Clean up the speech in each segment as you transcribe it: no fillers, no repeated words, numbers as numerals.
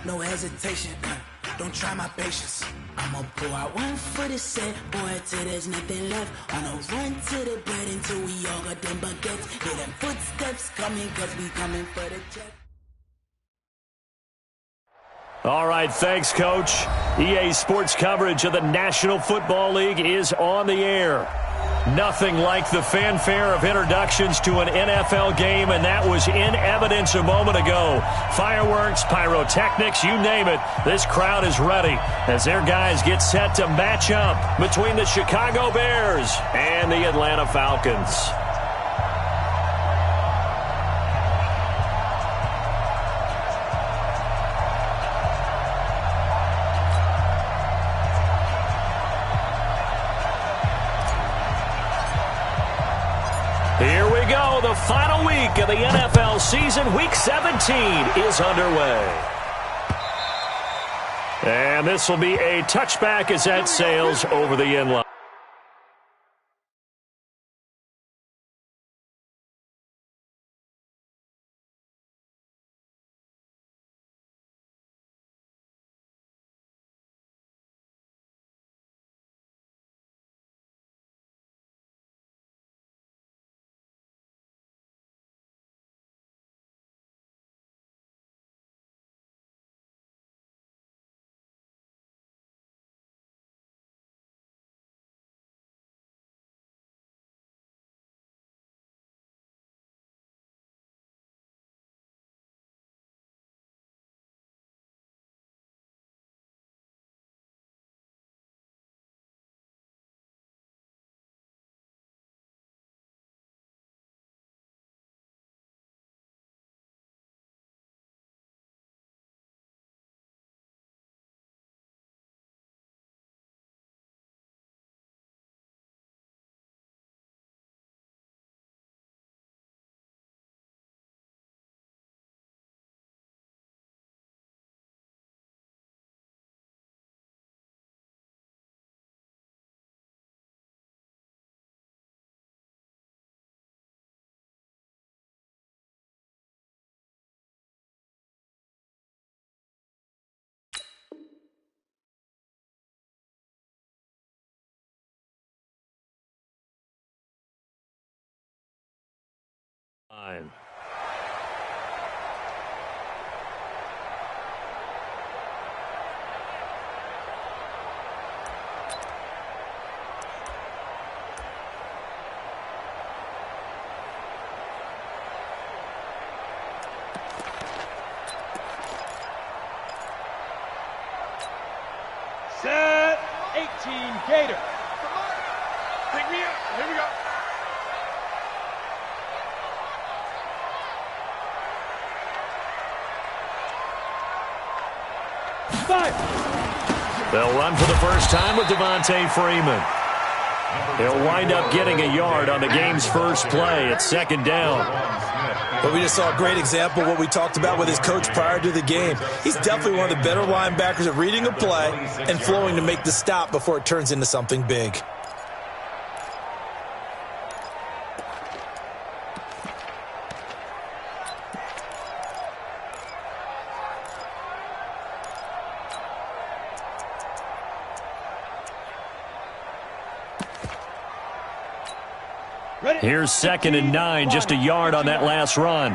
no hesitation. Don't try my patience. I'ma pull out one for the set, boy, till there's nothing left. On a run to the bed until we all got them baguettes. Hear them footsteps coming, cause we coming for the check. All right, thanks, Coach. EA Sports coverage of the National Football League is on the air. Nothing like the fanfare of introductions to an NFL game, and that was in evidence a moment ago. Fireworks, pyrotechnics, you name it. This crowd is ready as their guys get set to match up between the Chicago Bears and the Atlanta Falcons. Here we go. The final week of the NFL season. Week 17 is underway. And this will be a touchback as that sails over the end line. Fine. Set 18 Gator. Pick me up. Here we go. They'll run for the first time with Devontae Freeman. He'll wind up getting a yard on the game's first play at second down. But we just saw a great example of what we talked about with his coach prior to the game. He's definitely one of the better linebackers at reading a play and flowing to make the stop before it turns into something big. Here's 2nd and 9, just a yard on that last run.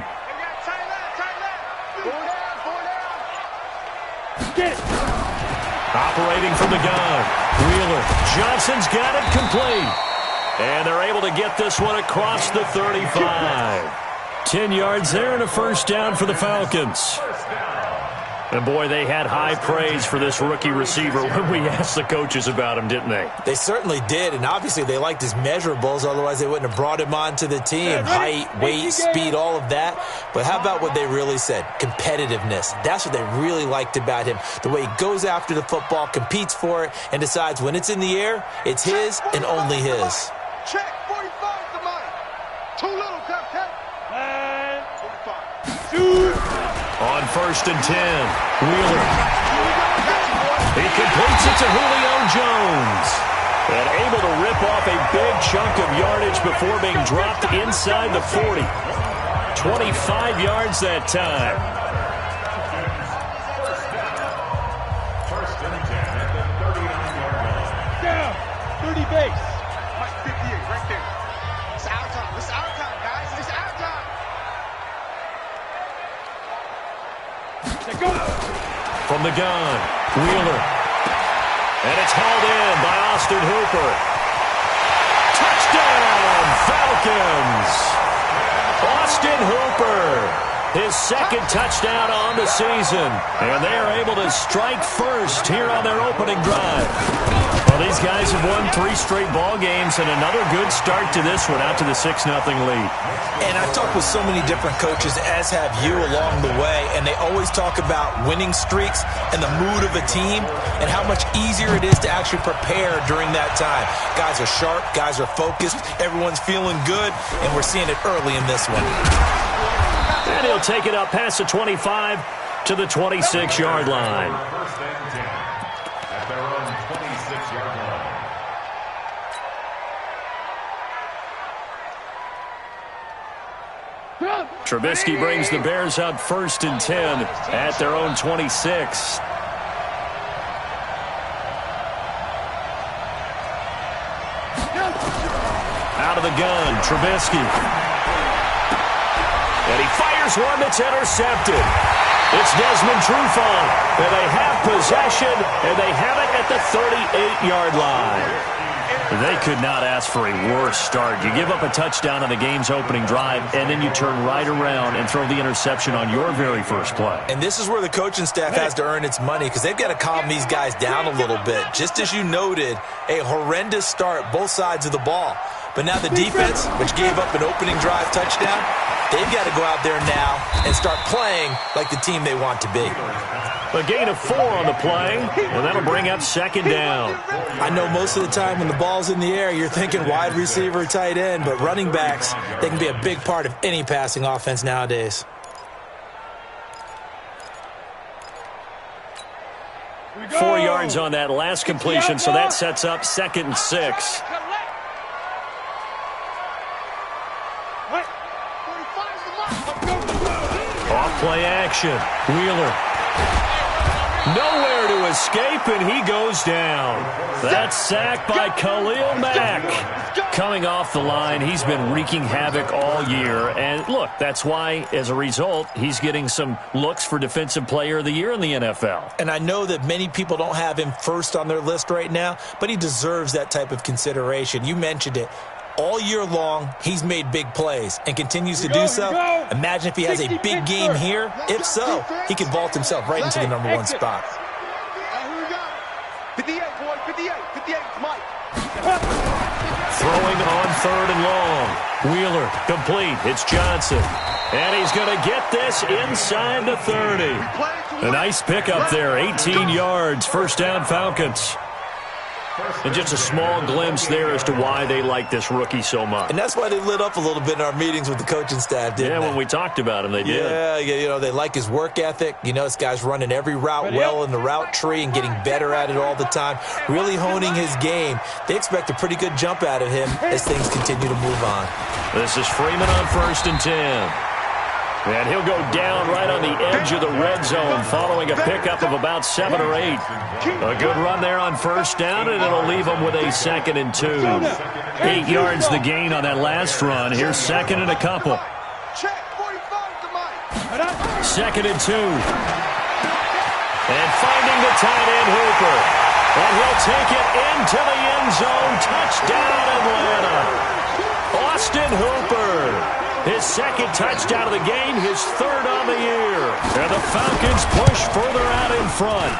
Operating from the gun. Wheeler. Johnson's got it complete. And they're able to get this one across the 35. 10 yards there and a first down for the Falcons. And, boy, they had high praise for this rookie receiver when we asked the coaches about him, didn't they? They certainly did, and obviously they liked his measurables. Otherwise, they wouldn't have brought him onto the team. Height, weight, speed, all of that. But how about what they really said? Competitiveness. That's what they really liked about him. The way he goes after the football, competes for it, and decides when it's in the air, it's his and only his. Check 45 to mine. Too little, Captain. And 45. On 1st and 10, Wheeler. He completes it to Julio Jones. And able to rip off a big chunk of yardage before being dropped inside the 40. 25 yards that time. From the gun, Wheeler. And it's hauled in by Austin Hooper. Touchdown, Falcons! Austin Hooper, his second touchdown on the season. And they are able to strike first here on their opening drive. Well, these guys have won 3 straight ball games and another good start to this one, out to the 6-0 lead. And I've talked with so many different coaches, as have you, along the way, and they always talk about winning streaks and the mood of a team and how much easier it is to actually prepare during that time. Guys are sharp, guys are focused, everyone's feeling good, and we're seeing it early in this one. And he'll take it up past the 25 to the 26-yard line. Trubisky brings the Bears up 1st and 10 at their own 26. Out of the gun, Trubisky. And he fires one that's intercepted. It's Desmond Trufant. And they have possession, and they have it at the 38-yard line. They could not ask for a worse start. You give up a touchdown on the game's opening drive, and then you turn right around and throw the interception on your very first play. And this is where the coaching staff has to earn its money, because they've got to calm these guys down a little bit. Just as you noted, a horrendous start, both sides of the ball. But now the defense, which gave up an opening drive touchdown, they've got to go out there now and start playing like the team they want to be. A gain of 4 on the play, and that'll bring up 2nd down. I know most of the time when the ball's in the air, you're thinking wide receiver, tight end, but running backs, they can be a big part of any passing offense nowadays. Four yards on that last completion, so that sets up 2nd and 6. Off play action. Wheeler. Nowhere to escape, and he goes down. That's sacked by Khalil Mack. Coming off the line, he's been wreaking havoc all year. And look, that's why, as a result, he's getting some looks for Defensive Player of the Year in the NFL. And I know that many people don't have him first on their list right now, but he deserves that type of consideration. You mentioned it. All year long, he's made big plays and continues to do so. Imagine if he has a big game here. If so, he can vault himself right into the number 1 spot. 58, boy, 58, Mike. Throwing on 3rd and long. Wheeler, complete. It's Johnson. And he's going to get this inside the 30. A nice pickup there, 18 yards, 1st down Falcons. And just a small glimpse there as to why they like this rookie so much. And that's why they lit up a little bit in our meetings with the coaching staff, didn't they? When we talked about him, they did. Yeah, you know, they like his work ethic. You know, this guy's running every route well in the route tree and getting better at it all the time, really honing his game. They expect a pretty good jump out of him as things continue to move on. This is Freeman on 1st and 10. And he'll go down right on the edge of the red zone following a pickup of about 7 or 8. A good run there on 1st down, and it'll leave him with a 2nd and 2. 8 yards the gain on that last run. Here's 2nd and a couple. 2nd and 2. And finding the tight end Hooper. And he'll take it into the end zone. Touchdown, Atlanta. Austin Hooper. His 2nd touchdown of the game, his 3rd on the year. And the Falcons push further out in front.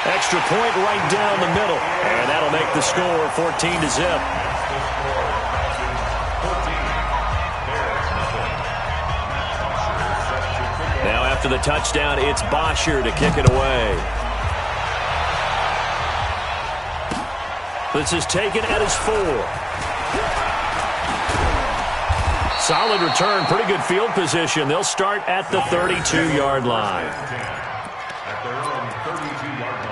Extra point right down the middle. And that'll make the score 14-0. Now after the touchdown, it's Bosher to kick it away. This is taken at his 4. Solid return, pretty good field position. They'll start at the 32-yard line. At their own 32-yard line.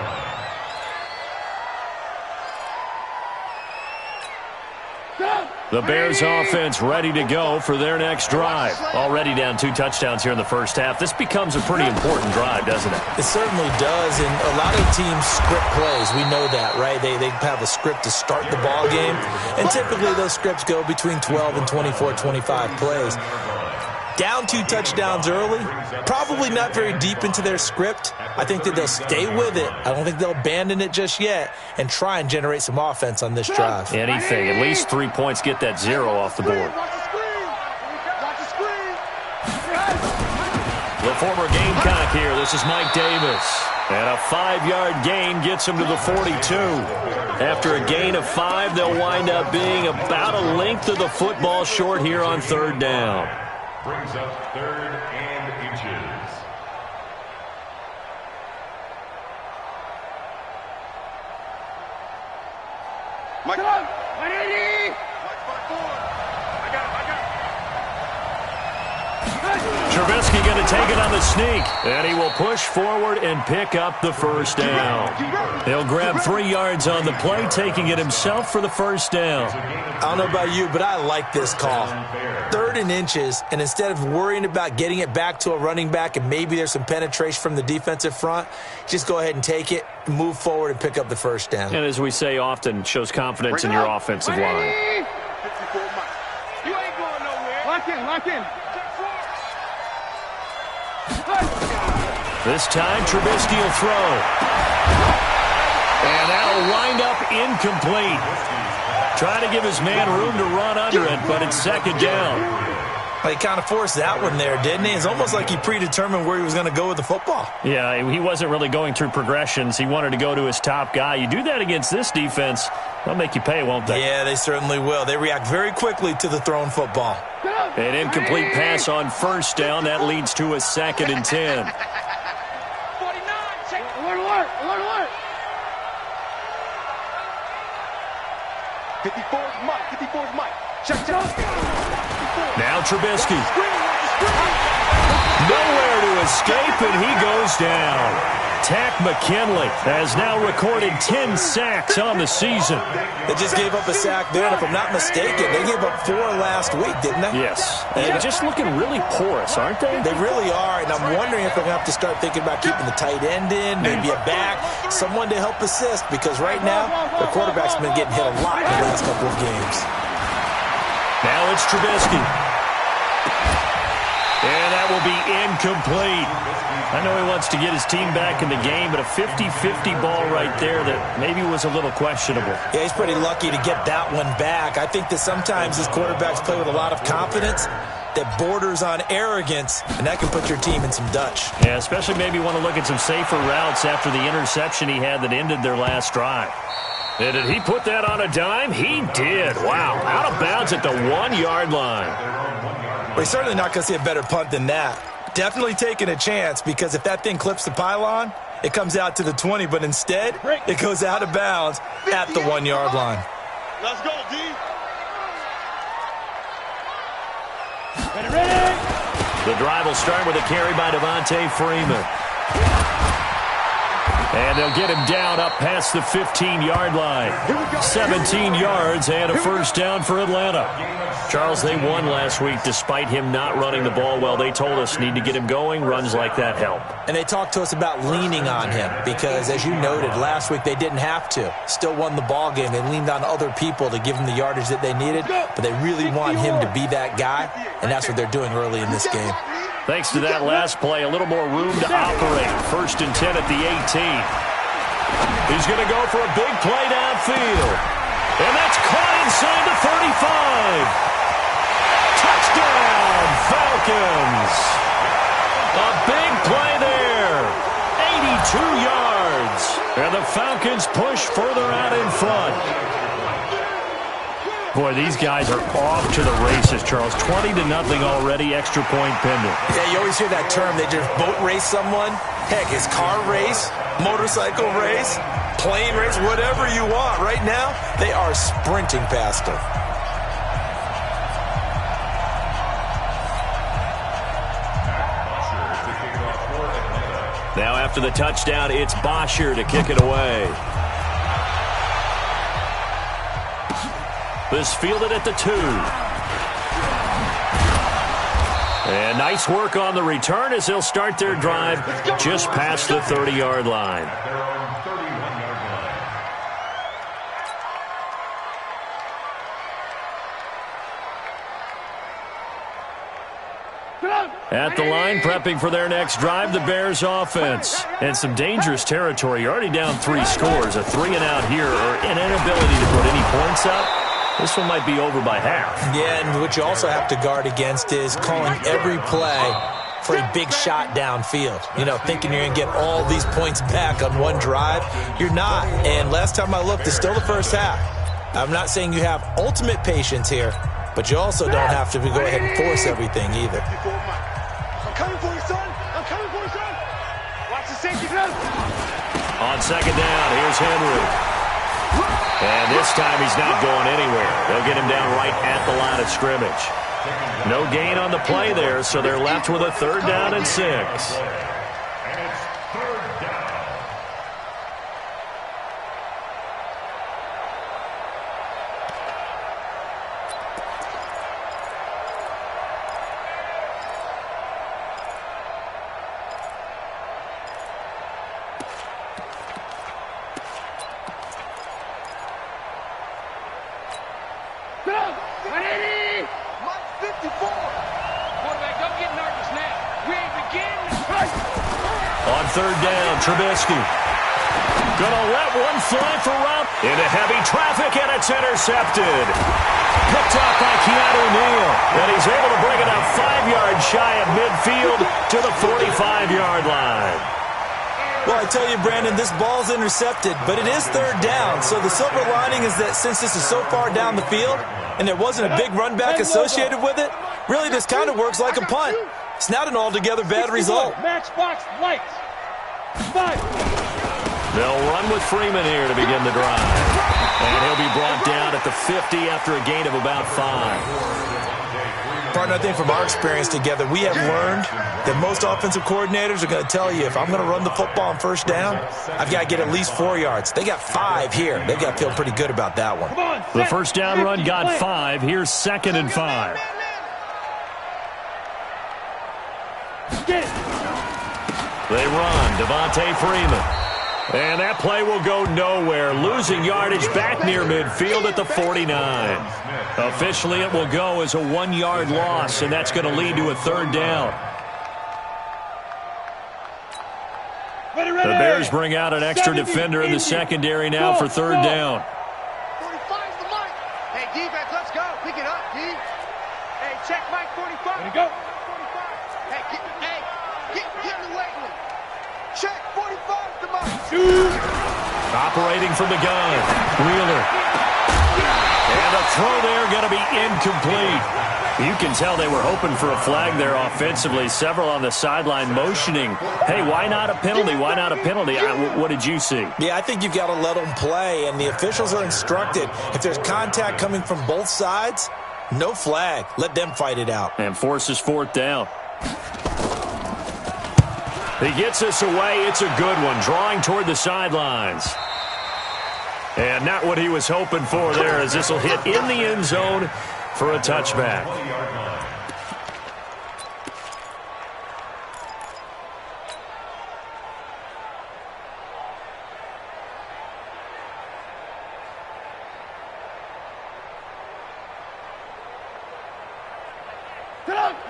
The Bears offense ready to go for their next drive. Already down 2 touchdowns here in the first half. This becomes a pretty important drive, doesn't it? It certainly does, and a lot of teams script plays. We know that, right? They have a script to start the ball game, and typically those scripts go between 12 and 24, 25 plays. Down 2 touchdowns early, probably not very deep into their script. I think that they'll stay with it. I don't think they'll abandon it just yet and try and generate some offense on this drive. Anything. At least 3 points, get that 0 off the board. The former Gamecock here. This is Mike Davis. And a 5-yard gain gets him to the 42. After a gain of 5, they'll wind up being about a length of the football short here on 3rd down. Brings up 3rd and inches. Mike, 180. Mike 5-4. I got it. Trubisky going to take it on the sneak, and he will push forward and pick up the 1st down. He'll grab 3 yards on the play, taking it himself for the 1st down. I don't know about you, but I like this call. 3rd and inches, and instead of worrying about getting it back to a running back and maybe there's some penetration from the defensive front, just go ahead and take it, move forward, and pick up the 1st down. And as we say often, shows confidence in your offensive line. You ain't going nowhere. Lock in. This time, Trubisky will throw. And that'll wind up incomplete. Trying to give his man room to run under it, but it's 2nd down. He kind of forced that one there, didn't he? It's almost like he predetermined where he was going to go with the football. Yeah, he wasn't really going through progressions. He wanted to go to his top guy. You do that against this defense, they'll make you pay, won't they? Yeah, they certainly will. They react very quickly to the thrown football. An incomplete pass on 1st down. That leads to a 2nd and 10. 49. Alert. 54's Mike. Check. Now Trubisky. Nowhere to escape, and he goes down. Tack McKinley has now recorded 10 sacks on the season. They just gave up a sack there, and if I'm not mistaken, they gave up 4 last week, didn't they? Yes. And just looking really porous, aren't they? They really are, and I'm wondering if they're going to have to start thinking about keeping the tight end in, maybe a back, someone to help assist, because right now, their quarterback's been getting hit a lot in the last couple of games. Now it's Trubisky. And that will be incomplete. I know he wants to get his team back in the game, but a 50-50 ball right there that maybe was a little questionable. Yeah, he's pretty lucky to get that one back. I think that sometimes his quarterbacks play with a lot of confidence that borders on arrogance, and that can put your team in some Dutch. Yeah, especially maybe want to look at some safer routes after the interception he had that ended their last drive. And did he put that on a dime? He did. Wow. Out of bounds at the 1-yard line. Well, he's certainly not going to see a better punt than that. Definitely taking a chance, because if that thing clips the pylon, it comes out to the 20, but instead, it goes out of bounds at the 1-yard line. Let's go, D. Ready. The drive will start with a carry by Devontae Freeman. And they'll get him down up past the 15-yard line. 17 yards and a 1st down for Atlanta. Charles, they won last week despite him not running the ball well. They told us need to get him going. Runs like that help. And they talked to us about leaning on him because, as you noted, last week they didn't have to. Still won the ball game. They leaned on other people to give them the yardage that they needed, but they really want him to be that guy, and that's what they're doing early in this game. Thanks to that last play, a little more room to operate. 1st and 10 at the 18. He's going to go for a big play downfield. And that's caught inside the 35. Touchdown, Falcons. A big play there. 82 yards. And the Falcons push further out in front. Boy, these guys are off to the races, Charles. 20-0 already, extra point pending. Yeah, you always hear that term. They just boat race someone. Heck, it's car race, motorcycle race, plane race, whatever you want. Right now, they are sprinting past them. Now after the touchdown, it's Bosher to kick it away. This fielded at the 2. And nice work on the return as they'll start their drive just past the 30-yard line. At the line, prepping for their next drive, the Bears offense. And some dangerous territory. You're already down 3 scores. A 3-and-out here, or an inability to put any points up. This one might be over by half. Yeah, and what you also have to guard against is calling every play for a big shot downfield. You know, thinking you're going to get all these points back on one drive. You're not. And last time I looked, it's still the first half. I'm not saying you have ultimate patience here, but you also don't have to go ahead and force everything either. I'm coming for you, son. I'm coming for you, son. Watch the safety glove. On second down, here's Henry. And this time he's not going anywhere. They'll get him down right at the line of scrimmage. No gain on the play there, so they're left with a 3rd down and 6. And it's 3rd down. On 3rd down, Trubisky. Gonna let one fly for Rob. Into heavy traffic, and it's intercepted. Picked up by Keanu Neal. And he's able to bring it up 5 yards shy of midfield to the 45-yard line. Well, I tell you, Brandon, this ball's intercepted, but it is 3rd down. So the silver lining is that since this is so far down the field and there wasn't a big run back associated with it, really this kind of works like a punt. It's not an altogether bad result. Matchbox lights. 5. They'll run with Freeman here to begin the drive. And he'll be brought down at the 50 after a gain of about 5. Partner, I think from our experience together, we have learned that most offensive coordinators are going to tell you, if I'm going to run the football on 1st down, I've got to get at least 4 yards. They got 5 here. They've got to feel pretty good about that one. The 1st down run got 5. Here's 2nd and 5. They run. Devontae Freeman. And that play will go nowhere. Losing yardage back near midfield at the 49. Officially, it will go as a 1-yard loss, and that's going to lead to a 3rd down. The Bears bring out an extra defender in the secondary now for 3rd down. 45's the mic. Hey, defense, let's go. Pick it up, D. Hey, check Mike 45. Let it go. 45. Hey, get in the weight room. Check 45's the mic. Operating from the gun. Wheeler. And a throw there going to be incomplete. You can tell they were hoping for a flag there offensively. Several on the sideline motioning, hey, why not a penalty? Why not a penalty? What did you see? Yeah, I think you've got to let them play, and the officials are instructed. If there's contact coming from both sides, no flag. Let them fight it out. And forces 4th down. He gets us away. It's a good one. Drawing toward the sidelines. And not what he was hoping for there, as this will hit in the end zone for a touchback.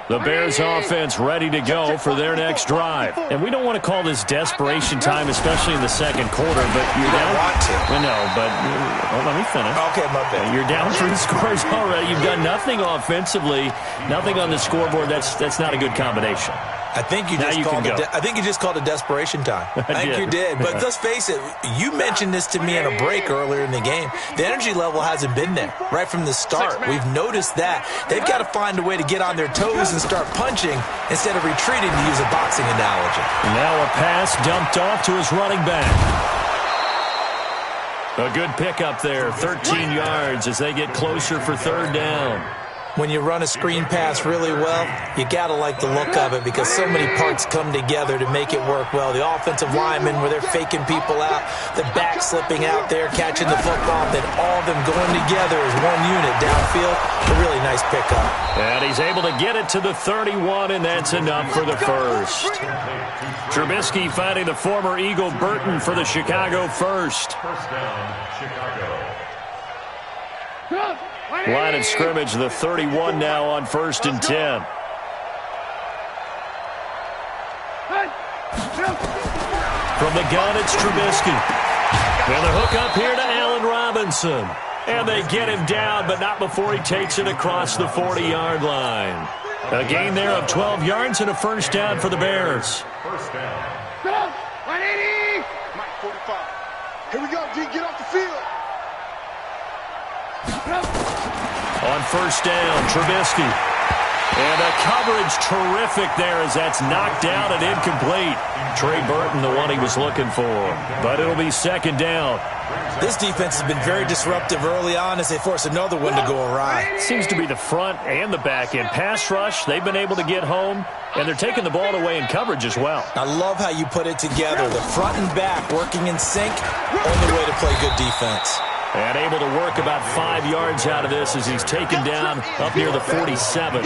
The Bears offense ready to go for their next drive. And we don't want to call this desperation time, especially in the 2nd quarter, but you're down. Want to. I know, but let me finish. Okay, my bad. You're down 3 scores already. You've done nothing offensively, nothing on the scoreboard. That's not a good combination. I think you just called it desperation time. I think you did. But let's face it, you mentioned this to me in a break earlier in the game. The energy level hasn't been there right from the start. We've noticed that. They've got to find a way to get on their toes and start punching instead of retreating, to use a boxing analogy. Now a pass dumped off to his running back. A good pickup there, 13 yards as they get closer for 3rd down. When you run a screen pass really well, you got to like the look of it because so many parts come together to make it work well. The offensive linemen, where they're faking people out, the back slipping out there, catching the football, then all of them going together as one unit downfield. A really nice pickup. And he's able to get it to the 31, and that's enough for the first. Trubisky finding the former Eagle Burton for the Chicago first. 1st down, Chicago. Line of scrimmage, the 31 now on 1st and 10. From the gun, it's Trubisky. And the hook up here to Allen Robinson. And they get him down, but not before he takes it across the 40-yard line. A gain there of 12 yards and a first down for the Bears. First down. 180. Mike 45. Here we go, D. Get off the field. On first down, Trubisky. And a coverage terrific there as that's knocked down and incomplete. Trey Burton, the one he was looking for. But it'll be second down. This defense has been very disruptive early on as they force another one to go awry. Seems to be the front and the back end. Pass rush, they've been able to get home, and they're taking the ball away in coverage as well. I love how you put it together. The front and back working in sync, only way to play good defense. And able to work about 5 yards out of this as he's taken down up near the 47.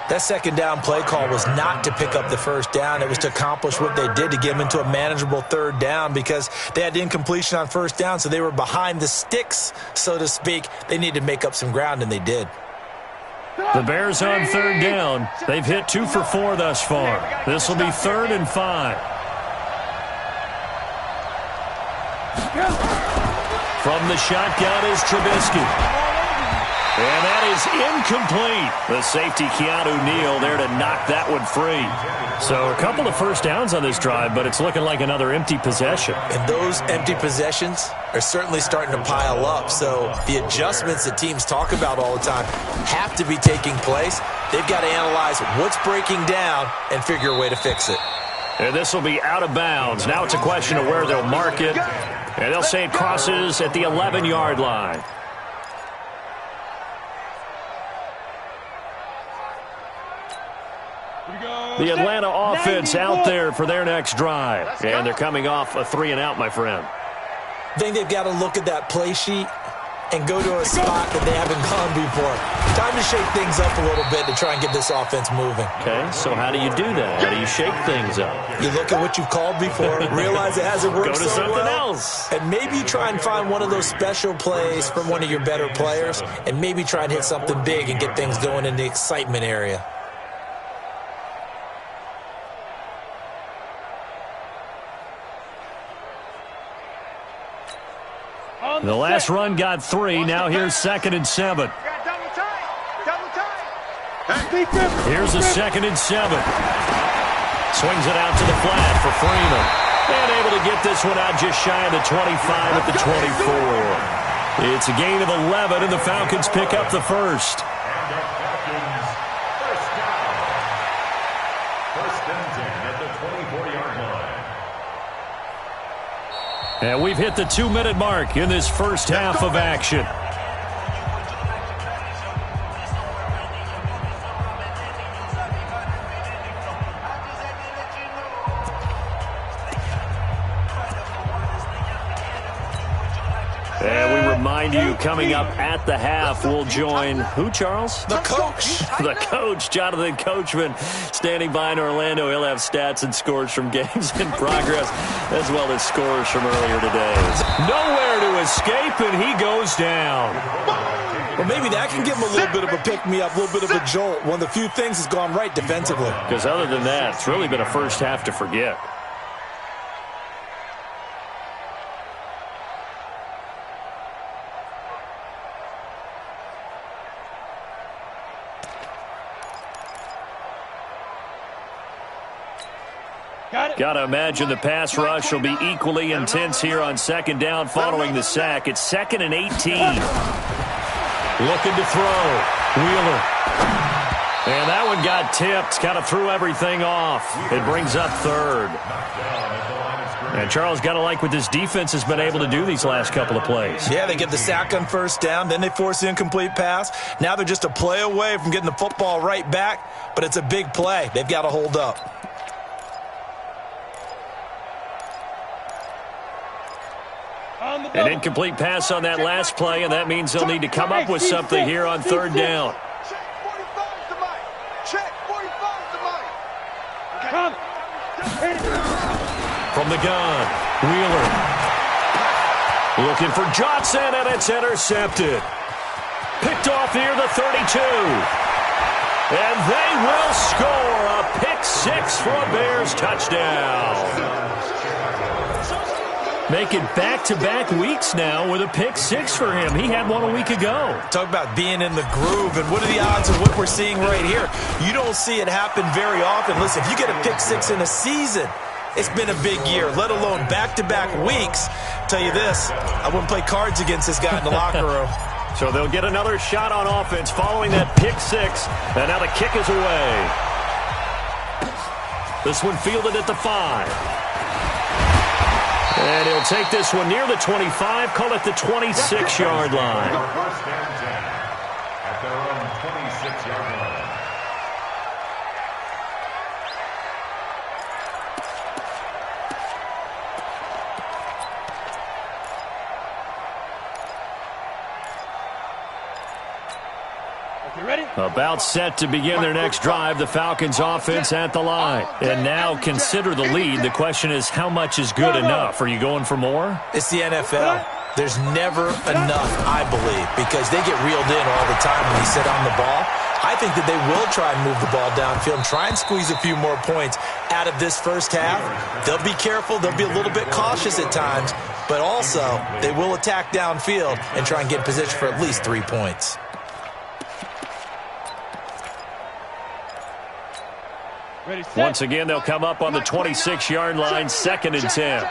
That second down play call was not to pick up the first down. It was to accomplish what they did to get them into a manageable third down because they had incompletion on first down, so they were behind the sticks, so to speak. They needed to make up some ground, and they did. The Bears on third down. They've hit 2 for 4 thus far. This will be 3rd and 5. From the shotgun is Trubisky. And that is incomplete. The safety, Keanu Neal, there to knock that one free. So a couple of first downs on this drive, but it's looking like another empty possession. And those empty possessions are certainly starting to pile up. So the adjustments that teams talk about all the time have to be taking place. They've got to analyze what's breaking down and figure a way to fix it. And this will be out of bounds. Now it's a question of where they'll mark it. And they'll say it crosses at the 11-yard line. The Atlanta offense out there for their next drive. And they're coming off a 3-and-out, my friend. I think they've got to look at that play sheet and go to a spot that they haven't gone before. Time to shake things up a little bit to try and get this offense moving. Okay, so how do you do that? How do you shake things up? You look at what you've called before, realize it hasn't worked so well. Go to something else. And maybe you try and find one of those special plays from one of your better players, and maybe try and hit something big and get things going in the excitement area. The last run got 3. Now here's 2nd and 7. Here's a 2nd and 7. Swings it out to the flat for Freeman. And able to get this one out just shy of the 25 at the 24. It's a gain of 11, and the Falcons pick up the first. First and 10 at the 24-yard line. And we've hit the 2-minute mark in this first half of action. And we remind you, coming up at the half, we'll join who, Charles? The coach. The coach, Jonathan Coachman, standing by in Orlando. He'll have stats and scores from games in progress, as well as scores from earlier today. Nowhere to escape, and he goes down. Well, maybe that can give him a little bit of a pick-me-up, a little bit of a jolt. One of the few things that's gone right defensively. Because other than that, it's really been a first half to forget. Got to imagine the pass rush will be equally intense here on second down following the sack. It's 2nd and 18. Looking to throw. Wheeler. And that one got tipped. Kind of threw everything off. It brings up 3rd. And Charles, got to like what this defense has been able to do these last couple of plays. Yeah, they get the sack on first down, then they force the incomplete pass. Now they're just a play away from getting the football right back, but it's a big play. They've got to hold up. An incomplete pass on that last play, and that means they'll need to come up with something here on 3rd down. From the gun, Wheeler. Looking for Johnson, and it's intercepted. Picked off near the 32. And they will score a pick 6 for a Bears touchdown. Make it back-to-back weeks now with a pick six for him. He had one a week ago. Talk about being in the groove, and what are the odds of what we're seeing right here? You don't see it happen very often. Listen, if you get a pick six in a season, it's been a big year, let alone back-to-back weeks. Tell you this, I wouldn't play cards against this guy in the locker room. So they'll get another shot on offense following that pick six, and now the kick is away. This one fielded at the 5. And he'll take this one near the 25, call it the 26-yard line. First and 10 at their own 26-yard line. About set to begin their next drive, the Falcons offense at the line. And now consider the lead. The question is, how much is good enough? Are you going for more? It's the NFL. There's never enough, I believe, because they get reeled in all the time when you sit on the ball. I think that they will try and move the ball downfield and try and squeeze a few more points out of this first half. They'll be careful. They'll be a little bit cautious at times, but also they will attack downfield and try and get in position for at least 3 points. Once again, they'll come up on the 26-yard line, 2nd and 10.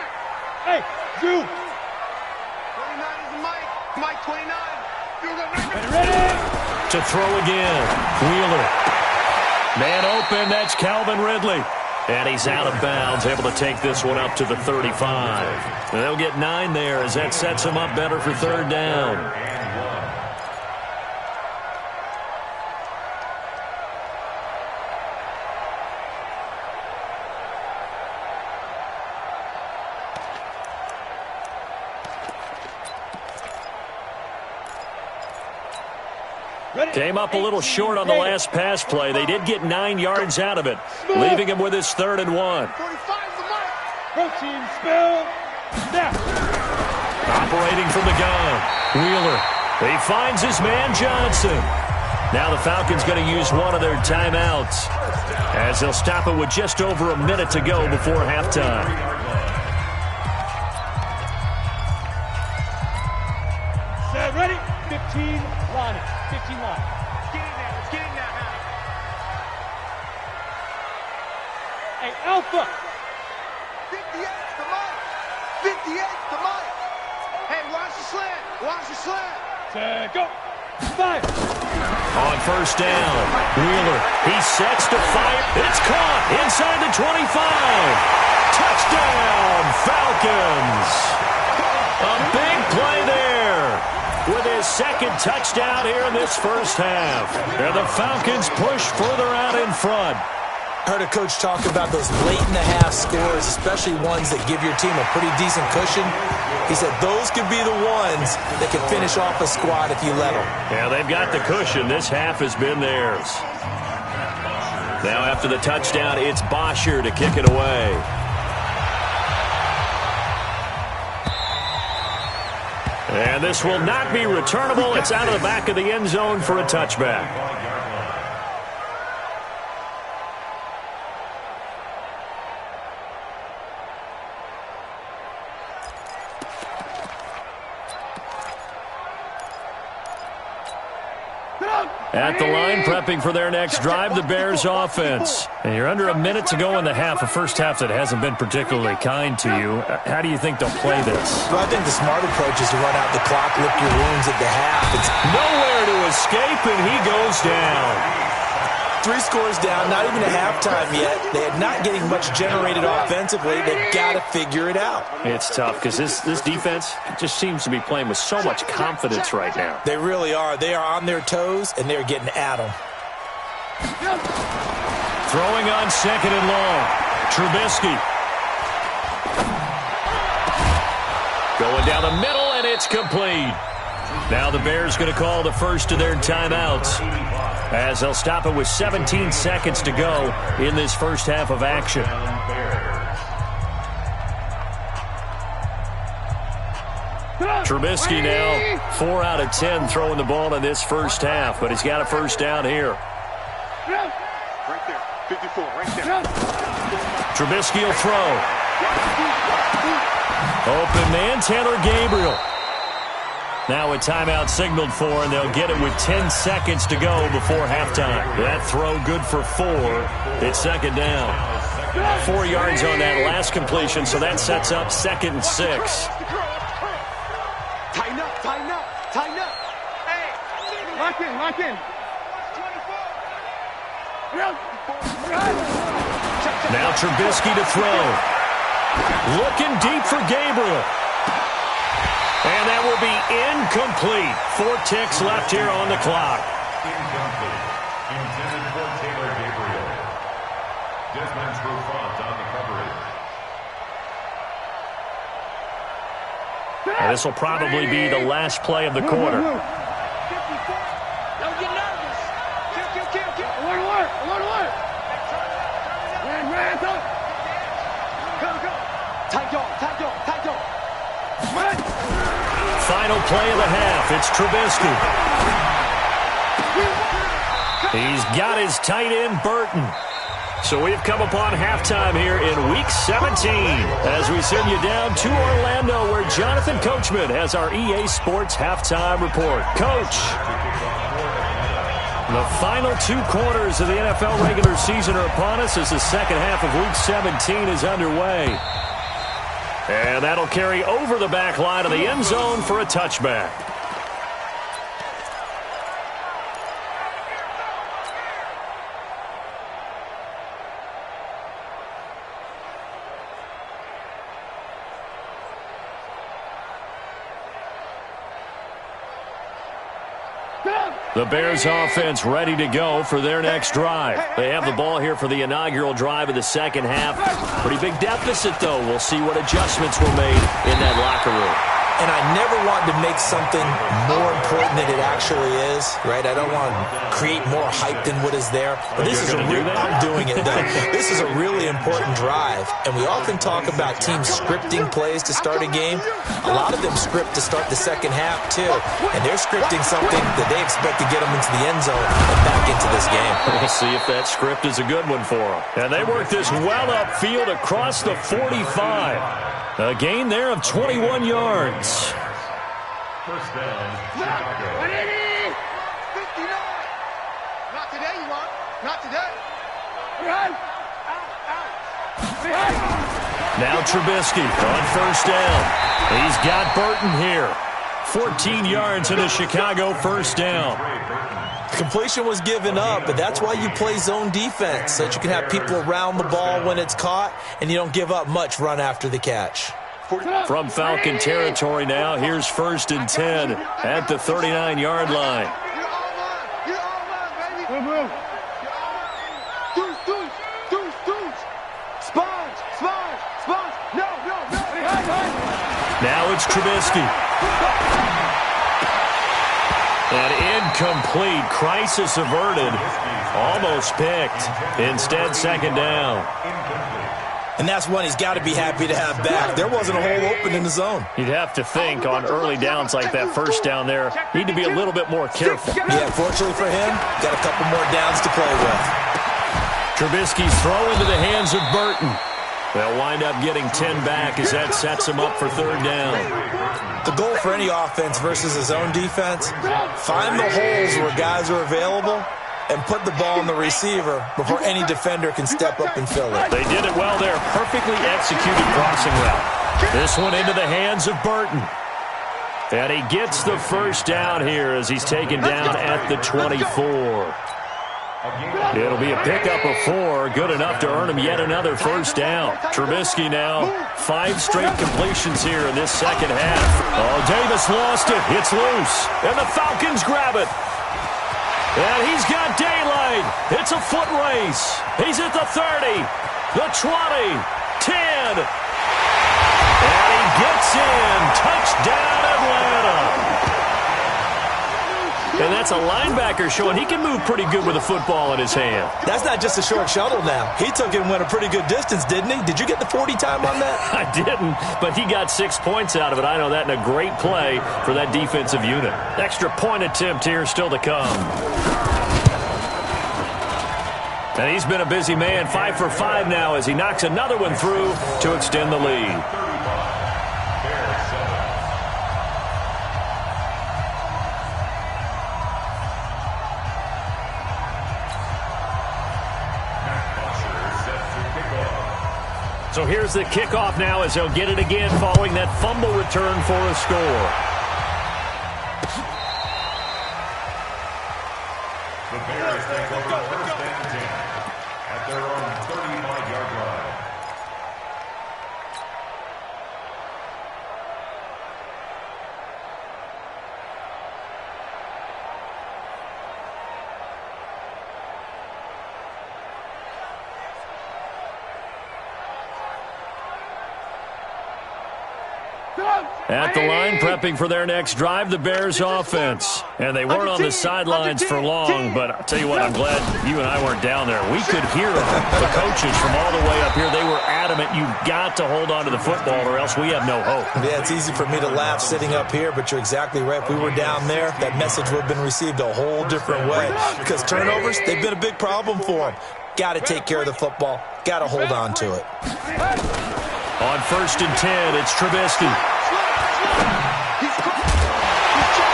Hey, Drew. 29 is the Mike. Mike 29. Ready. To throw again. Wheeler. Man open, that's Calvin Ridley. And he's out of bounds, able to take this one up to the 35. And they'll get 9 there as that sets him up better for 3rd down. Came up a little short on the last pass play. They did get 9 yards out of it, leaving him with his 3rd and 1. 45's the Mike. Protein spill. Snap. Operating from the gun. Wheeler. He finds his man Johnson. Now the Falcons going to use one of their timeouts as they'll stop it with just over a minute to go before halftime. Set, ready? 15 line. 15 line. Let's get in there. Hey, Alpha. 58's the Mike. 58's the Mike. Hey, watch the slant. Watch the slant. Set, go. Fire. On 1st down, Wheeler. He sets to fire. It's caught inside the 25. Touchdown, Falcons. A big play there with his 2nd touchdown here in this first half. And the Falcons push further out in front. Heard a coach talk about those late-in-the-half scores, especially ones that give your team a pretty decent cushion. He said those could be the ones that can finish off a squad if you let them. Yeah, they've got the cushion. This half has been theirs. Now after the touchdown, it's Bosher to kick it away. And this will not be returnable. It's out of the back of the end zone for a touchback. At the line, prepping for their next drive, the Bears offense. And you're under a minute to go in the half, a first half that hasn't been particularly kind to you. How do you think they'll play this? Well, I think the smart approach is to run out the clock, lick your wounds at the half. It's nowhere to escape, and he goes down. 3 scores down, not even a halftime yet. They're not getting much generated offensively. They've got to figure it out. It's tough because this defense just seems to be playing with so much confidence right now. They really are. They are on their toes, and they're getting at them. Throwing on 2nd and long. Trubisky. Going down the middle, and it's complete. Now the Bears going to call the first of their timeouts as they'll stop it with 17 seconds to go in this first half of action. Trubisky now 4 out of 10 throwing the ball in this first half, but he's got a first down here. Right there, 54, right there. Trubisky will throw. Open man, Taylor Gabriel. Now a timeout signaled for, and they'll get it with 10 seconds to go before halftime. That throw good for 4. It's second down. 4 yards on that last completion, so that sets up 2nd and 6. Tighten up, tighten up, tighten up. Hey, lock in, lock in. Now Trubisky to throw. Looking deep for Gabriel. And that will be incomplete. 4 ticks left here on the clock. Incomplete. Intended for Taylor Gabriel. Desmond Trufant on the coverage. And this will probably be the last play of the quarter. Don't get nervous. Kill. I want to work. Man, go. Tight dog. Man. Final play of the half. It's Trubisky. He's got his tight end, Burton. So we've come upon halftime here in Week 17 as we send you down to Orlando where Jonathan Coachman has our EA Sports Halftime Report. Coach, the final 2 quarters of the NFL regular season are upon us as the second half of Week 17 is underway. And that'll carry over the back line of the end zone for a touchback. The Bears offense ready to go for their next drive. They have the ball here for the inaugural drive of the second half. Pretty big deficit, though. We'll see what adjustments were made in that locker room. And I never want to make something more important than it actually is, right? I don't want to create more hype than what is there. But this is I'm doing it, though. This is a really important drive. And we often talk about teams scripting plays to start a game. A lot of them script to start the second half, too. And they're scripting something that they expect to get them into the end zone and back into this game. We'll see if that script is a good one for them. And they work this well upfield across the 45. A gain there of 21 yards. First down, Chicago. 59. Not today, you want. Not today. Now Trubisky on first down. He's got Burton here. 14 yards in a Chicago first down. Completion was given up, but that's why you play zone defense, so that you can have people around the ball when it's caught, and you don't give up much run after the catch. From Falcon territory now, here's 1st and 10 at the 39-yard line. You're all mine, baby. Deuce. Sponge. No. Now it's Trubisky. An incomplete, crisis averted, almost picked. Instead, second down. And that's one he's got to be happy to have back. There wasn't a hole open in the zone. You'd have to think on early downs like that first down there, need to be a little bit more careful. Yeah, fortunately for him, got a couple more downs to play with. Trubisky's throw into the hands of Burton. They'll wind up getting 10 back as that sets them up for third down. The goal for any offense versus a zone defense, find the holes where guys are available and put the ball in the receiver before any defender can step up and fill it. They did it well there. Perfectly executed crossing route. This one into the hands of Burton. And he gets the first down here as he's taken down at the 24. It'll be a pickup of 4, good enough to earn him yet another first down. Trubisky now, 5 straight completions here in this second half. Oh, Davis lost it. It's loose. And the Falcons grab it. And he's got daylight. It's a foot race. He's at the 30, the 20, 10. And he gets in. Touchdown, Atlanta. And that's a linebacker showing he can move pretty good with a football in his hand. That's not just a short shuttle now. He took it and went a pretty good distance, didn't he? Did you get the 40 time on that? I didn't, but he got 6 points out of it. I know that, and a great play for that defensive unit. Extra point attempt here still to come. And he's been a busy man, 5 for 5 now as he knocks another one through to extend the lead. So here's the kickoff now as they'll get it again following that fumble return for a score. The Bears take over first and 10 at their own 35-yard line. At the line, prepping for their next drive, the Bears offense. And they weren't on the sidelines for long, but I'll tell you what, I'm glad you and I weren't down there. We could hear the coaches from all the way up here. They were adamant, you've got to hold on to the football or else we have no hope. Yeah, it's easy for me to laugh sitting up here, but you're exactly right. If we were down there, that message would have been received a whole different way. Because turnovers, they've been a big problem for them. Got to take care of the football. Got to hold on to it. On 1st and 10, it's Trubisky.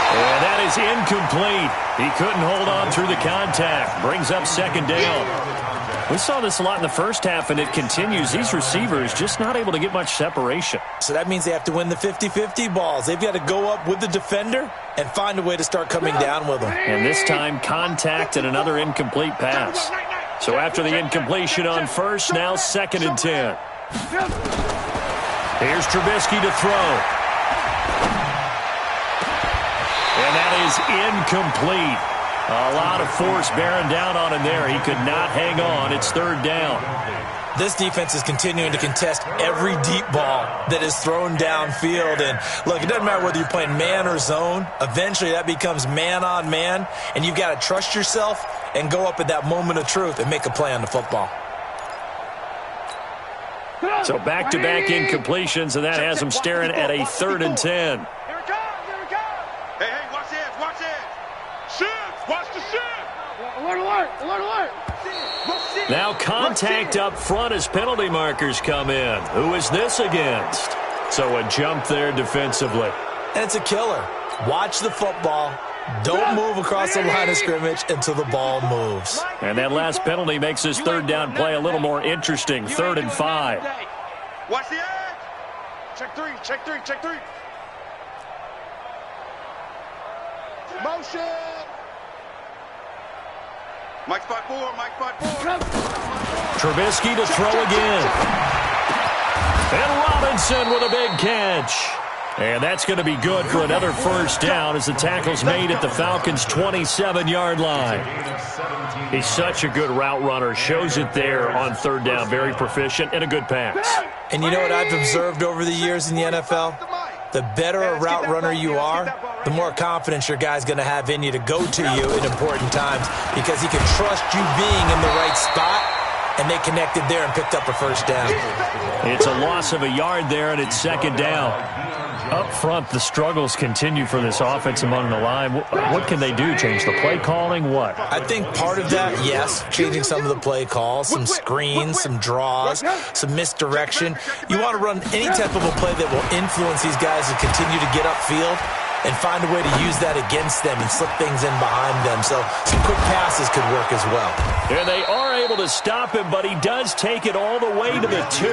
And that is incomplete. He couldn't hold on through the contact. Brings up 2nd down. We saw this a lot in the first half, and it continues. These receivers just not able to get much separation. So that means they have to win the 50-50 balls. They've got to go up with the defender and find a way to start coming down with them. And this time, contact and another incomplete pass. So after the incompletion on 1st, now 2nd and 10. Here's Trubisky to throw. And that is incomplete. A lot of force bearing down on him there. He could not hang on. It's 3rd down. This defense is continuing to contest every deep ball that is thrown downfield. And look, it doesn't matter whether you're playing man or zone. Eventually that becomes man on man. And you've got to trust yourself and go up at that moment of truth and make a play on the football. So back-to-back incompletions, and that has them staring at a 3rd and 10. Hey, watch this, watch this. Shift, watch the shift. Alert. Now contact up front as penalty markers come in. Who is this against? So a jump there defensively. And it's a killer. Watch the football. Don't move across the line of scrimmage until the ball moves. And that last penalty makes this 3rd down play a little more interesting. 3rd and 5. Watch the edge. Check three. Motion. Mike spot 4. Trubisky to throw again. And Robinson with a big catch. And that's going to be good for another 1st down as the tackle's made at the Falcons' 27-yard line. He's such a good route runner. Shows it there on 3rd down. Very proficient and a good pass. And you know what I've observed over the years in the NFL? The better a route runner you are, the more confidence your guy's going to have in you to go to you in important times because he can trust you being in the right spot, and they connected there and picked up a 1st down. It's a loss of a yard there, and it's 2nd down. Up front, the struggles continue for this offense among the line. What can they do? Change the play calling? What? I think part of that, yes, changing some of the play calls, some screens, some draws, some misdirection. You want to run any type of a play that will influence these guys to continue to get upfield and find a way to use that against them and slip things in behind them. So some quick passes could work as well. And they are able to stop him, but he does take it all the way to the 2.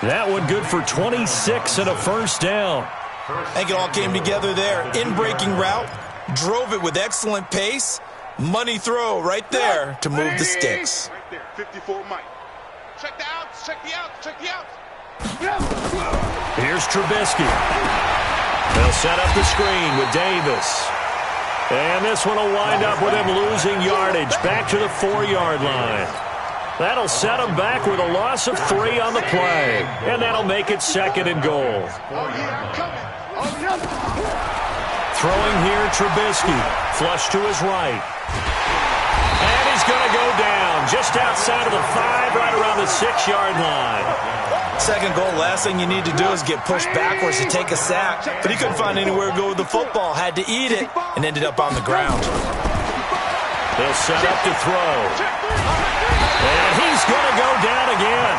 That one good for 26 and a 1st down. I think it all came together there. In-breaking route, drove it with excellent pace. Money throw right there to move the sticks. Right there, 54 Mike. Check the outs. Here's Trubisky. They'll set up the screen with Davis. And this one will wind up with him losing yardage back to the 4-yard line. That'll set him back with a loss of 3 on the play. And that'll make it 2nd and goal. Throwing here, Trubisky. Flush to his right. And he's going to go down just outside of the 5, right around the 6-yard line. 2nd goal, last thing you need to do is get pushed backwards to take a sack. But he couldn't find anywhere to go with the football. Had to eat it and ended up on the ground. They'll set up to throw. And he's going to go down again.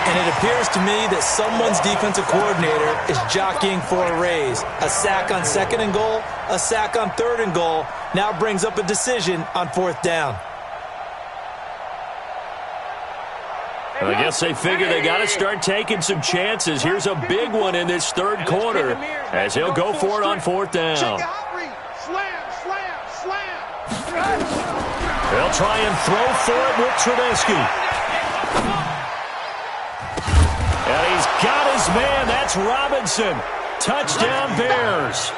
And it appears to me that someone's defensive coordinator is jockeying for a raise. A sack on 2nd and goal, a sack on 3rd and goal, now brings up a decision on 4th down. I guess they figure they got to start taking some chances. Here's a big one in this third quarter as he'll go for it on fourth down. They'll try and throw for it with Trubisky. And he's got his man. That's Robinson. Touchdown Bears.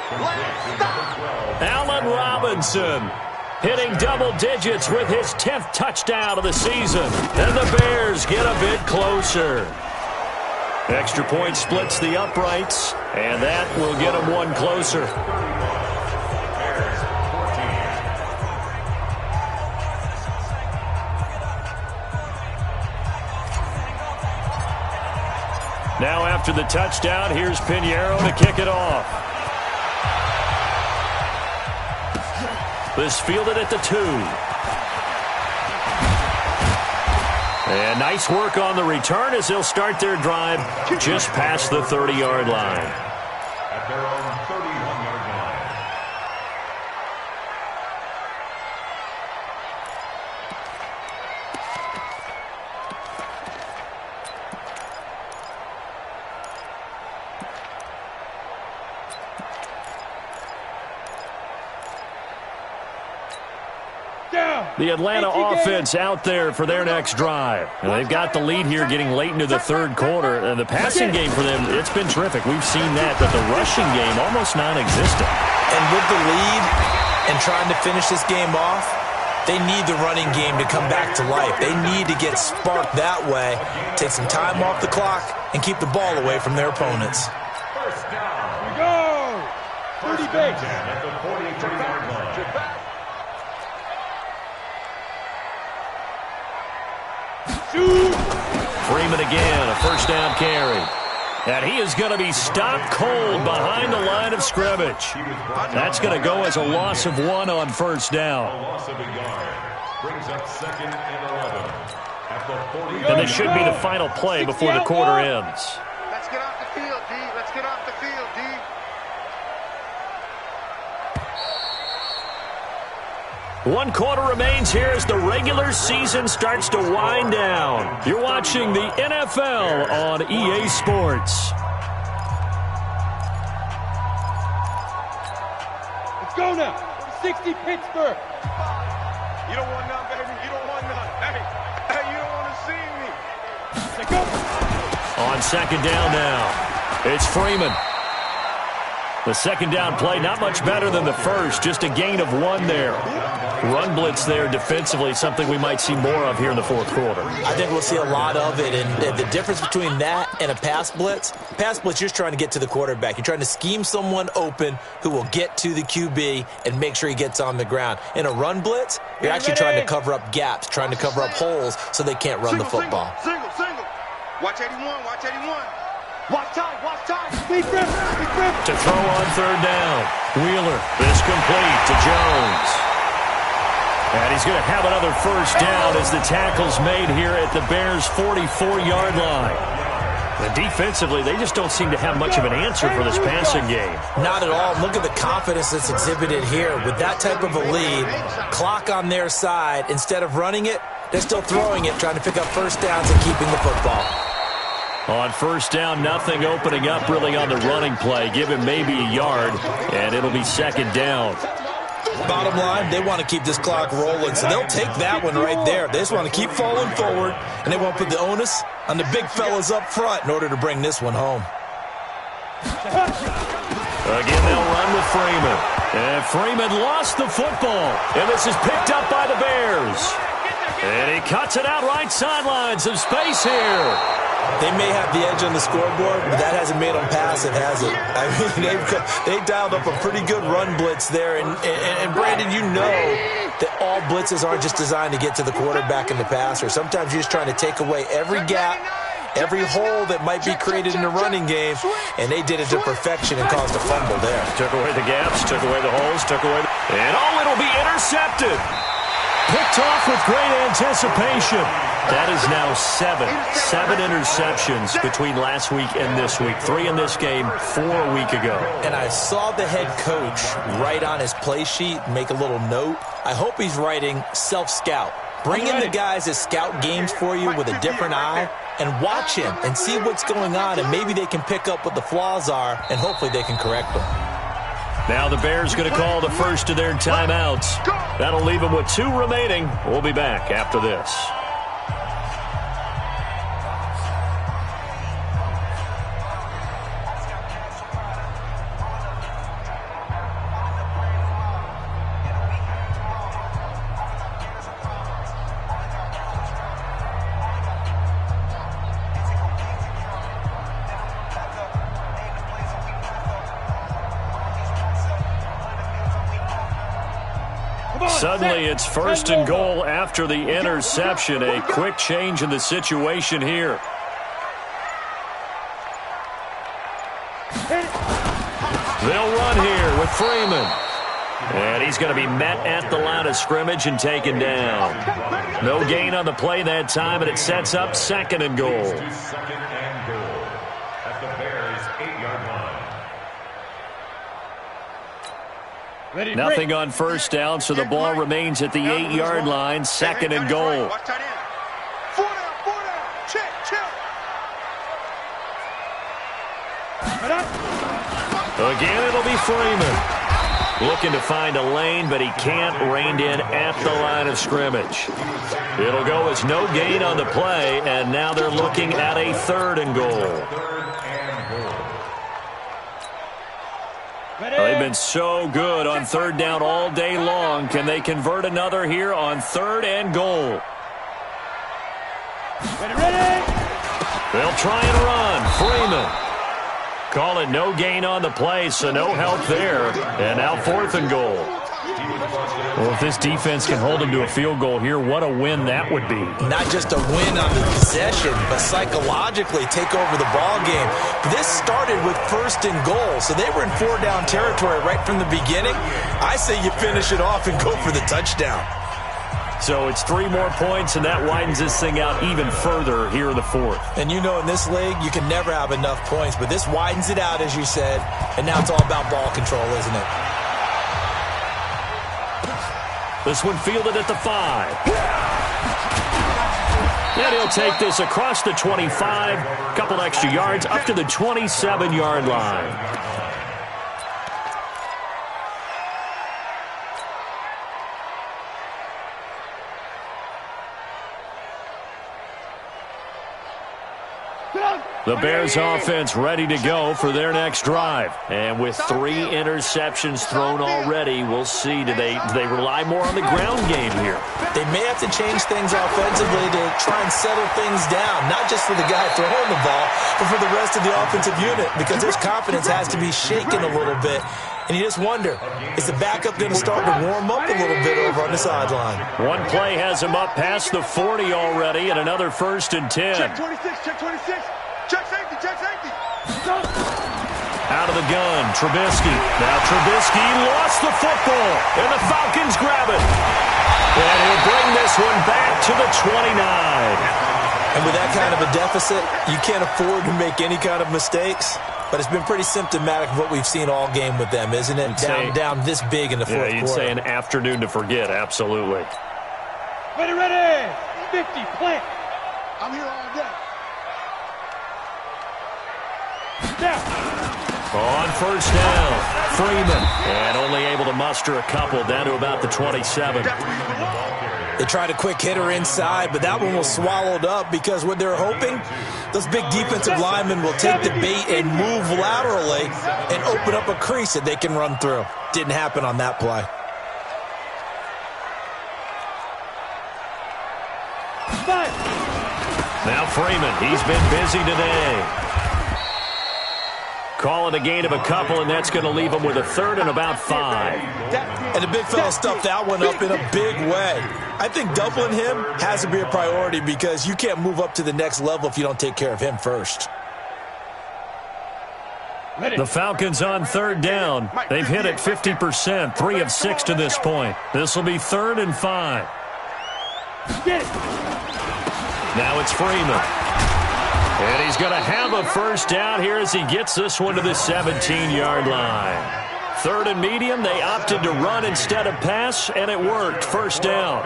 Allen Robinson hitting double digits with his 10th touchdown of the season. And the Bears get a bit closer. Extra point splits the uprights, and that will get them one closer. Now after the touchdown, here's Pinheiro to kick it off. This fielded at the 2. And nice work on the return as they'll start their drive just past the 30-yard line. At their own 31-yard line. The Atlanta offense out there for their next drive. And they've got the lead here getting late into the third quarter. And the passing game for them, it's been terrific. We've seen that, but the rushing game almost non-existent. And with the lead and trying to finish this game off, they need the running game to come back to life. They need to get sparked that way, take some time off the clock, and keep the ball away from their opponents. First down. Go! 30 base. At the 43-yard line. Freeman again, a first down carry. And he is going to be stopped cold behind the line of scrimmage. That's going to go as a loss of 1 on first down. A loss of a yard. Brings up 2nd and 11. At the 40. And this should be the final play before the quarter ends. Let's get off the field, D. Let's get off the field, D. One quarter remains here as the regular season starts to wind down. You're watching the NFL on EA Sports. Let's go now. 60 Pittsburgh. You don't want none, baby. You don't want none. Hey, you don't want to see me. Let's go. On second down now, it's Freeman. The second down play, not much better than the first, just a gain of 1 there. Run blitz there defensively, something we might see more of here in the fourth quarter. I think we'll see a lot of it, and the difference between that and a pass blitz, you're just trying to get to the quarterback. You're trying to scheme someone open who will get to the QB and make sure he gets on the ground. In a run blitz, you're actually trying to cover up gaps, trying to cover up holes so they can't run the football. Single. Watch 81, watch 81. Watch time. Big grip. To throw on third down. Wheeler, this complete to Jones. And he's going to have another first down as the tackle's made here at the Bears' 44-yard line. And defensively, they just don't seem to have much of an answer for this passing game. Not at all. Look at the confidence that's exhibited here. With that type of a lead, clock on their side, instead of running it, they're still throwing it, trying to pick up first downs and keeping the football. On first down, nothing opening up really on the running play. Give him maybe a yard, and it'll be second down. Bottom line, they want to keep this clock rolling, so they'll take that one right there. They just want to keep falling forward, and they won't put the onus on the big fellas up front in order to bring this one home. Again, they'll run with Freeman. And Freeman lost the football, and this is picked up by the Bears. And he cuts it out right sideline. Some space here. They may have the edge on the scoreboard, but that hasn't made them pass it, has it? I mean, they dialed up a pretty good run blitz there. And Brandon, you know that all blitzes aren't just designed to get to the quarterback and the passer. Sometimes you're just trying to take away every gap, every hole that might be created in the running game, and they did it to perfection and caused a fumble there. Took away the gaps, took away the holes, and it'll be intercepted. Picked off with great anticipation. That is now seven interceptions between last week and this week. 3 in this game, 4 a week ago. And I saw the head coach write on his play sheet, make a little note. I hope he's writing self-scout. Bring in the guys that scout games for you with a different eye and watch him and see what's going on, and maybe they can pick up what the flaws are, and hopefully they can correct them. Now the Bears going to call the first of their timeouts. That'll leave them with 2 remaining. We'll be back after this. Suddenly it's 1st and goal after the interception. A quick change in the situation here. They'll run here with Freeman. And he's going to be met at the line of scrimmage and taken down. No gain on the play that time, and it sets up 2nd and goal. 2nd and goal at the Bears' 8-yard line. Nothing on 1st down, so the ball remains at the 8-yard line. 2nd and goal. 4 down. Check. Again, it'll be Freeman. Looking to find a lane, but he can't. Reined in at the line of scrimmage. It'll go as no gain on the play, and now they're looking at a 3rd and goal. They've been so good on 3rd down all day long. Can they convert another here on 3rd and goal? Ready. They'll try and run. Freeman. Call it no gain on the play, so no help there. And now 4th and goal. Well, if this defense can hold them to a field goal here, what a win that would be. Not just a win on the possession, but psychologically take over the ball game. This started with 1st and goal, so they were in 4-down territory right from the beginning. I say you finish it off and go for the touchdown. So it's 3 more points, and that widens this thing out even further here in the 4th. And you know in this league, you can never have enough points, but this widens it out, as you said, and now it's all about ball control, isn't it? This one fielded at the 5. And he'll take this across the 25, couple extra yards, up to the 27-yard line. The Bears offense ready to go for their next drive. And with 3 interceptions thrown already, we'll see. Do they rely more on the ground game here? They may have to change things offensively to try and settle things down, not just for the guy throwing the ball, but for the rest of the offensive unit, because his confidence has to be shaken a little bit. And you just wonder, is the backup going to start to warm up a little bit over on the sideline? One play has him up past the 40 already, and another 1st and 10. Check 26. Check safety. Out of the gun, Trubisky. Now Trubisky lost the football, and the Falcons grab it. And he'll bring this one back to the 29. And with that kind of a deficit, you can't afford to make any kind of mistakes. But it's been pretty symptomatic of what we've seen all game with them, isn't it? Down this big in the 4th quarter. You'd say an afternoon to forget, absolutely. Ready. 50, plant. I'm here all day. Down. On 1st down, Freeman. And only able to muster a couple down to about the 27. They tried a quick hitter inside, but that one was swallowed up because what they're hoping, those big defensive linemen will take the bait and move laterally and open up a crease that they can run through. Didn't happen on that play. Now Freeman, he's been busy today. Calling a gain of a couple, and that's going to leave him with a 3rd and about 5. And the big fella stuffed that one up in a big way. I think doubling him has to be a priority because you can't move up to the next level if you don't take care of him first. The Falcons on 3rd down. They've hit it 50%, 3 of 6 to this point. This will be 3rd and 5. Now it's Freeman. And he's going to have a 1st down here as he gets this one to the 17-yard line. 3rd and medium, they opted to run instead of pass, and it worked. 1st down.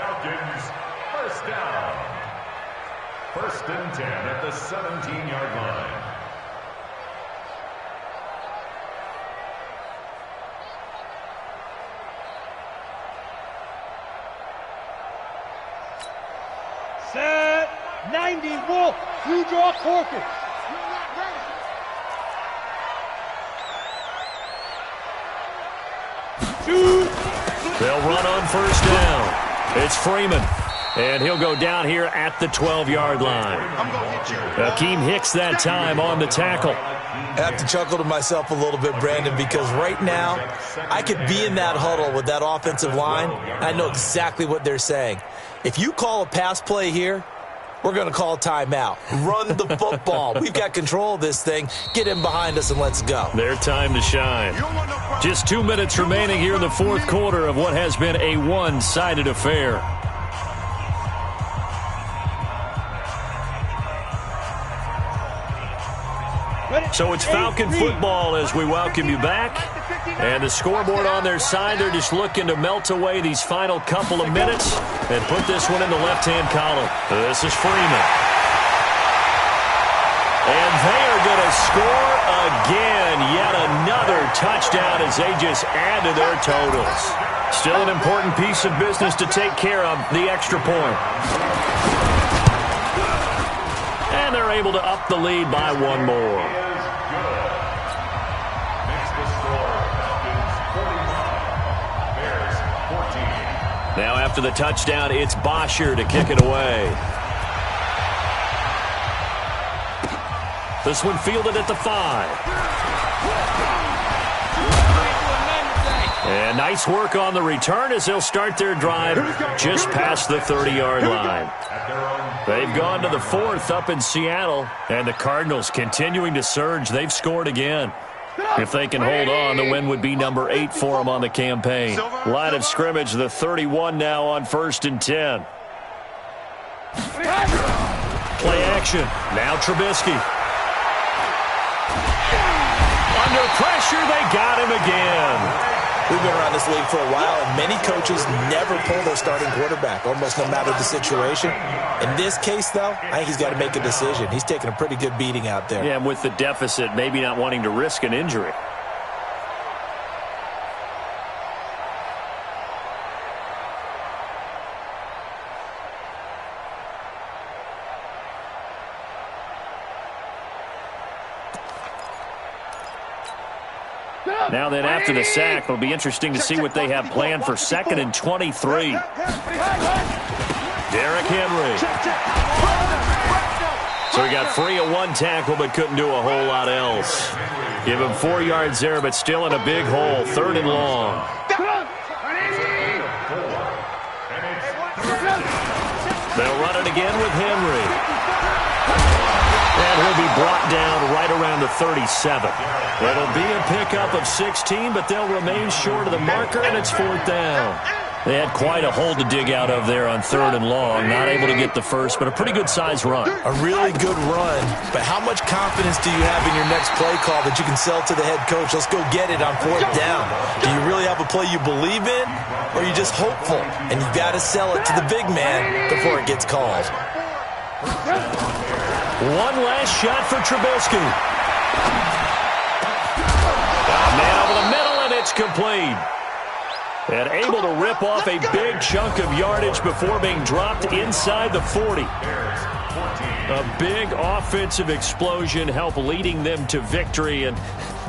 First and 10 at the 17-yard line. Set. 90, Wolf. You draw Corpus. Shoot. They'll run on first down. It's Freeman. And he'll go down here at the 12-yard line. Akeem Hicks that time on the tackle. I have to chuckle to myself a little bit, Brandon, because right now I could be in that huddle with that offensive line. I know exactly what they're saying. If you call a pass play here, we're going to call a timeout. Run the football. We've got control of this thing. Get in behind us and let's go. Their time to shine. Just 2 minutes remaining here in the fourth quarter of what has been a one-sided affair. So it's Falcon football as we welcome you back. And the scoreboard on their side, they're just looking to melt away these final couple of minutes and put this one in the left-hand column. This is Freeman. And they are going to score again. Yet another touchdown as they just add to their totals. Still an important piece of business to take care of, the extra point. And they're able to up the lead by one more. Now after the touchdown, it's Bosher to kick it away. This one fielded at the 5. And nice work on the return as they'll start their drive just past the 30-yard line. They've gone to the 4th up in Seattle, and the Cardinals continuing to surge. They've scored again. If they can hold on, the win would be number 8 for them on the campaign. Line of scrimmage, the 31 now on 1st and 10. Play action. Now Trubisky. Under pressure, they got him again. We've been around this league for a while, and many coaches never pull their starting quarterback, almost no matter the situation. In this case, though, I think he's got to make a decision. He's taking a pretty good beating out there. Yeah, and with the deficit, maybe not wanting to risk an injury. Now then, after the sack, it'll be interesting to see what they have planned for 2nd and 23. Derrick Henry. So he got free of one tackle but couldn't do a whole lot else. Give him 4 yards there, but still in a big hole. 3rd and long. They'll run it again with Henry. And he'll be brought down right around the 37. It'll be a pickup of 16, but they'll remain short of the marker, and it's 4th down. They had quite a hole to dig out of there on 3rd and long. Not able to get the first, but a pretty good-sized run. A really good run, but how much confidence do you have in your next play call that you can sell to the head coach? Let's go get it on 4th down. Do you really have a play you believe in, or are you just hopeful? And you've got to sell it to the big man before it gets called. One last shot for Trubisky. Man over the middle, and it's complete. And able to rip off a big chunk of yardage before being dropped inside the 40. A big offensive explosion helped leading them to victory. And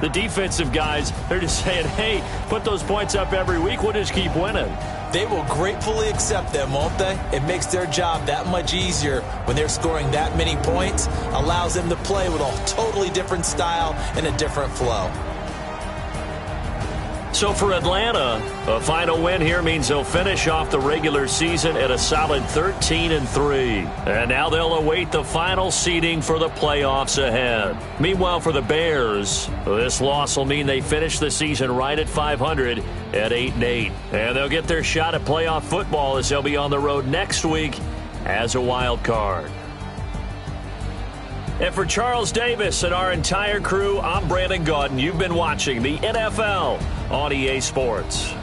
the defensive guys, they're just saying, hey, put those points up every week. We'll just keep winning. They will gratefully accept them, won't they? It makes their job that much easier when they're scoring that many points. Allows them to play with a totally different style and a different flow. So for Atlanta, a final win here means they'll finish off the regular season at a solid 13-3. And now they'll await the final seeding for the playoffs ahead. Meanwhile, for the Bears, this loss will mean they finish the season right at 500 at 8-8. And they'll get their shot at playoff football as they'll be on the road next week as a wild card. And for Charles Davis and our entire crew, I'm Brandon Gaudin. You've been watching the NFL on EA Sports.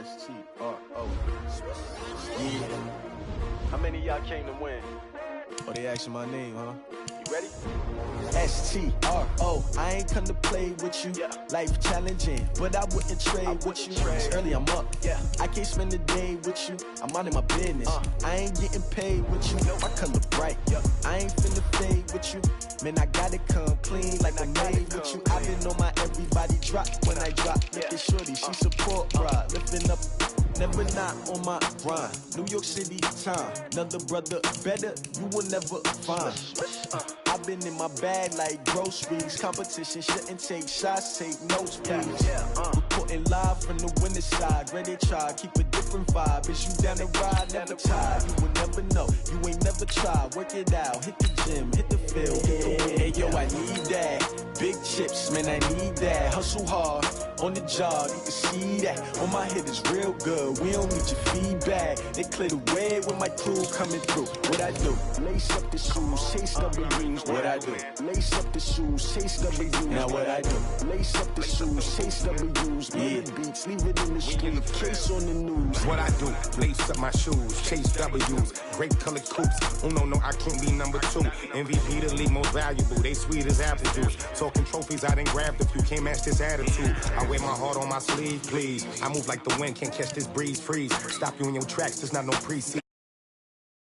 S-T-R-O. Yeah. How many of y'all came to win? Oh, they asking my name, huh? You ready? S-T-R-O. I ain't come to play with you. Yeah. Life challenging, but I wouldn't trade with you. It's early, I'm up. Yeah. I can't spend the day with you. I'm out of my business. I ain't getting paid with you. My color bright. Yeah. I ain't finna fade with you. Man, I gotta come clean like I made with you. I've been on my everybody drop when I drop. Look at shorty, she support ride. Lifting up, never not on my grind. New York City time. Another brother better, you will never find. I've been in my bag like groceries. Competition shouldn't take shots, take notes, please. Reporting live from the winter side. Ready to try, keep a different vibe. Is you down the ride, never tired. You will never know, you ain't never tried. Work it out, hit the gym, hit the field, hit the wind. Hey yo, I need that. Big chips, man, I need that. Hustle hard, on the job, you can see that. On my head is real good, we don't need your feedback. They clear the way with my crew coming through. What I do? Lace up the shoes, chase W's. What I do? Lace up the shoes, chase W's. Now what I do? Lace up the shoes, chase W's. Yeah. Beats, leave it in the street, case on the news. What I do? Lace up my shoes, chase W's. Great colored coops. Oh no, I can't be number 2. MVP the league most valuable. They sweet as apple juice. Talking trophies, I didn't grab the few. Can't match this attitude. I wear my heart on my sleeve, please. I move like the wind, can't catch this breeze. Freeze. Stop you in your tracks. There's not no pre-season.